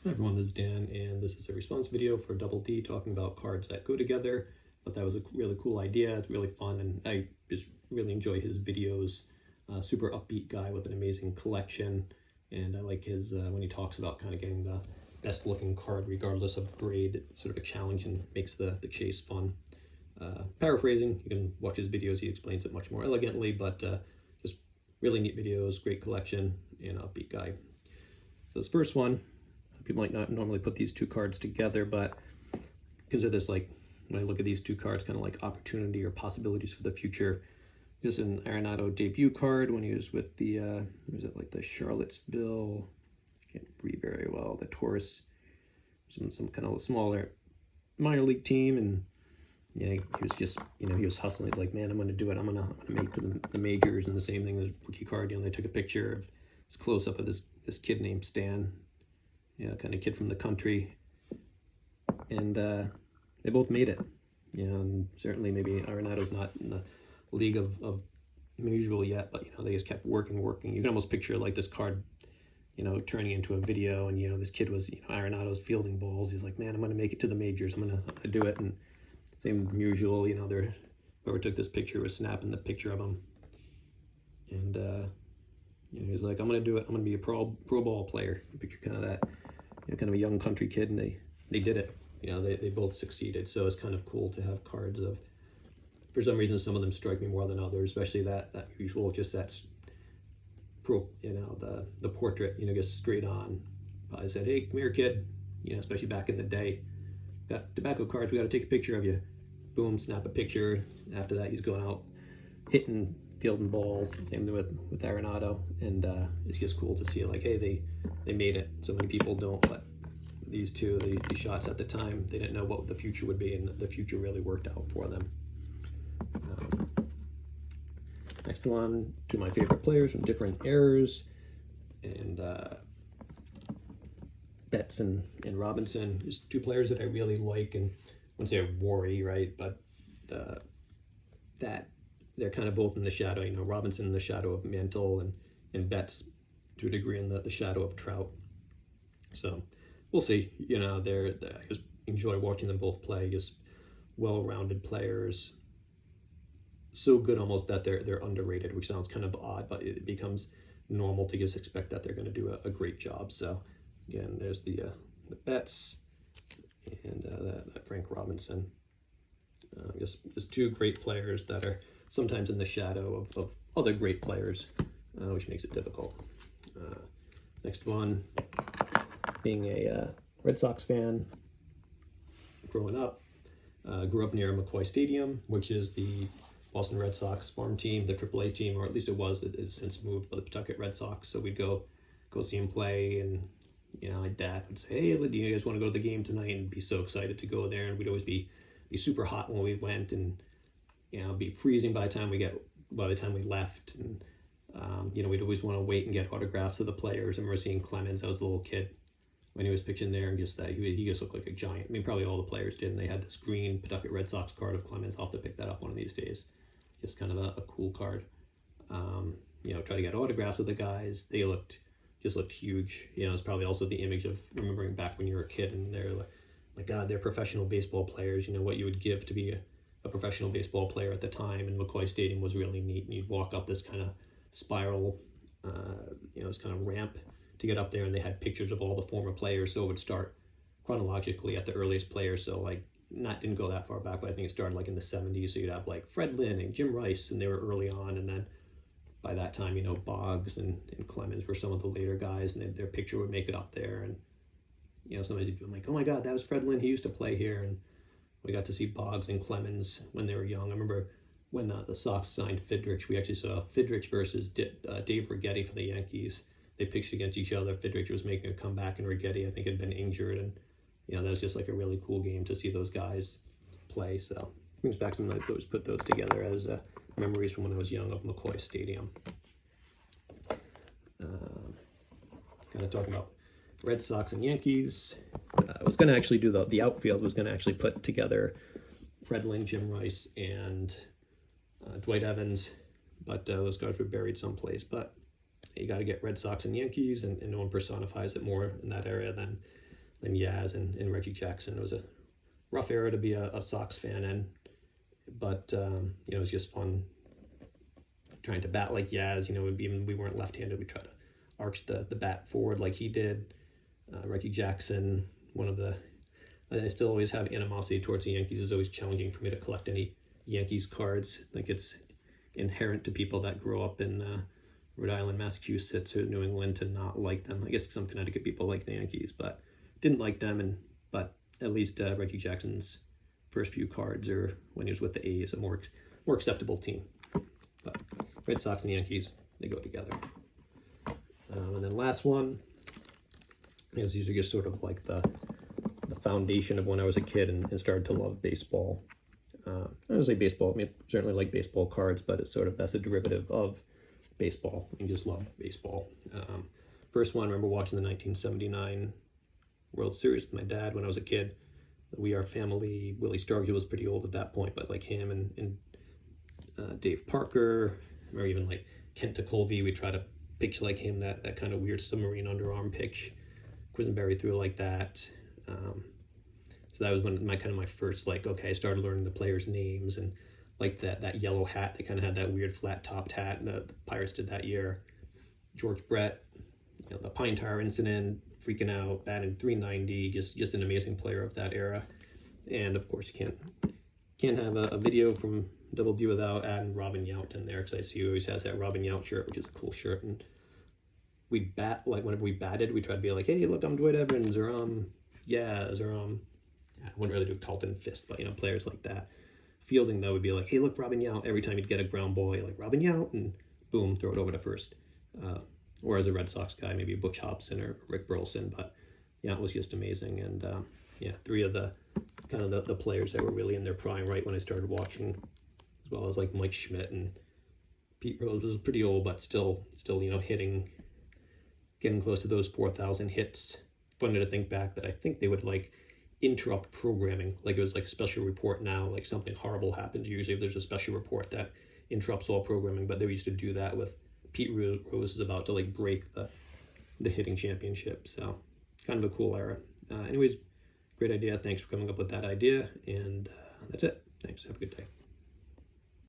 Hi everyone, this is Dan, and this is a response video for Double D talking about cards that go together. But that was a really cool idea. It's really fun, and I just really enjoy his videos. Super upbeat guy with an amazing collection, and I like his when he talks about kind of getting the best looking card regardless of grade. It's sort of a challenge and makes the chase fun. Paraphrasing, you can watch his videos. He explains it much more elegantly, but just really neat videos, great collection, and upbeat guy. So this first one, people might not normally put these two cards together, but consider this like, when I look at these two cards, kind of like opportunity or possibilities for the future. This is an Arenado debut card when he was with the, was it like the Charlottesville, I can't read very well, the Taurus, some kind of smaller minor league team, and yeah, he was just, he was hustling. He's like, man, I'm going to do it. I'm gonna make the majors. And the same thing as rookie card, they took a picture of this close up of this kid named Stan, kind of kid from the country, and they both made it. And certainly maybe Arenado's not in the league of usual yet, but they just kept working. You can almost picture like this card, turning into a video, and this kid was, Arenado's fielding balls. He's like, man, I'm gonna make it to the majors. I'm gonna do it. And same usual, whoever took this picture was snapping the picture of him, and he's like, I'm gonna do it. I'm gonna be a pro ball player. You picture kind of that, kind of a young country kid, and they did it. They both succeeded. So it's kind of cool to have cards of, for some reason, some of them strike me more than others, especially that usual, just that's pro, the portrait, just straight on. I said, hey, come here, kid. Especially back in the day, got tobacco cards, we got to take a picture of you. Boom, snap a picture. After that, he's going out hitting, fielding balls. Same thing with Arenado, and it's just cool to see like, hey, they made it. So many people don't, but these two, the shots at the time, they didn't know what the future would be, and the future really worked out for them. Next one, two of my favorite players from different eras, and Betts and Robinson is two players that I really like, and I wouldn't say I worry, right? But that they're kind of both in the shadow. Robinson in the shadow of Mantle, and Betts to a degree in the shadow of Trout. So we'll see. I just enjoy watching them both play. Just well-rounded players. So good almost that they're underrated, which sounds kind of odd, but it becomes normal to just expect that they're going to do a great job. So again, there's the Betts and that Frank Robinson. Just two great players that are sometimes in the shadow of other great players, which makes it difficult. Next one, being a Red Sox fan, growing up, grew up near McCoy Stadium, which is the Boston Red Sox farm team, the AAA team, or at least it was. It has since moved by the Pawtucket Red Sox. So we'd go see him play, and my dad would say, hey, do you guys want to go to the game tonight? And be so excited to go there, and we'd always be super hot when we went, and be freezing by the time we left, and we'd always want to wait and get autographs of the players. I remember seeing Clemens. I was a little kid when he was pitching there, and just that he just looked like a giant. I mean, probably all the players did, and they had this green Pawtucket Red Sox card of Clemens. I'll have to pick that up one of these days. Just kind of a cool card. Try to get autographs of the guys. They just looked huge. It's probably also the image of remembering back when you were a kid, and they're like, my God, they're professional baseball players. What you would give to be a professional baseball player at the time. And McCoy Stadium was really neat. And you'd walk up this kind of spiral, this kind of ramp to get up there, and they had pictures of all the former players. So it would start chronologically at the earliest players. So like, didn't go that far back, but I think it started like in the 70s. So you'd have like Fred Lynn and Jim Rice, and they were early on. And then by that time, Boggs and Clemens were some of the later guys, and their picture would make it up there. And sometimes you'd be like, oh my God, that was Fred Lynn. He used to play here. And we got to see Boggs and Clemens when they were young. I remember when the Sox signed Fidrich, we actually saw Fidrich versus Dave Righetti for the Yankees. They pitched against each other. Fidrich was making a comeback, and Righetti, I think, had been injured. And that was just like a really cool game to see those guys play. So brings back some nice put those together as memories from when I was young of McCoy Stadium. Kind of talking about Red Sox and Yankees. I was going to actually do the outfield. Was going to actually put together Fred Lynn, Jim Rice, and Dwight Evans, but those guys were buried someplace. But you got to get Red Sox and Yankees, and no one personifies it more in that area than Yaz and Reggie Jackson. It was a rough era to be a Sox fan in, but it was just fun trying to bat like Yaz. Even we weren't left-handed, we try to arch the bat forward like he did. Reggie Jackson, I still always have animosity towards the Yankees. It's always challenging for me to collect any Yankees cards. I think it's inherent to people that grow up in Rhode Island, Massachusetts, or New England to not like them. I guess some Connecticut people like the Yankees, but didn't like them. But at least Reggie Jackson's first few cards, or when he was with the A's, a more acceptable team. But Red Sox and the Yankees, they go together. And then last one is these are just sort of like the foundation of when I was a kid and started to love baseball. I don't say baseball. I certainly like baseball cards, but that's a derivative of baseball. You just love baseball. First one, I remember watching the 1979 World Series with my dad when I was a kid. We Are Family. Willie Stargell was pretty old at that point, but like him and Dave Parker, or even like Kent Tekulve, we try to pitch like him, that kind of weird submarine underarm pitch. Quisenberry threw like that. So that was my first, okay, I started learning the players' names, and like that yellow hat. They kind of had that weird flat topped hat. The Pirates did that year. George Brett, the Pine Tar incident, freaking out, batting .390, just an amazing player of that era. And of course, you can't have a video from Double B without adding Robin Yount in there, because I see he always has that Robin Yount shirt, which is a cool shirt. And whenever we batted, we tried to be like, hey, look, I'm Dwight Evans, or Yaz, or I wouldn't really do Carlton Fist, but players like that. Fielding, though, would be like, hey, look, Robin Yount. Every time you'd get a ground ball, you're like, Robin Yount, and boom, throw it over to first. Or as a Red Sox guy, maybe Butch Hobson or Rick Burleson, but Yount was just amazing. And three of the kind of the players that were really in their prime right when I started watching, as well as like Mike Schmidt, and Pete Rose was pretty old, but still hitting, getting close to those 4,000 hits. Funny to think back that I think they would interrupt programming, like it was like a special report now, like something horrible happened. Usually if there's a special report that interrupts all programming, but they used to do that with Pete Rose is about to break the hitting championship. So kind of a cool era. Anyways, great idea. Thanks for coming up with that idea, and that's it. Thanks. Have a good day.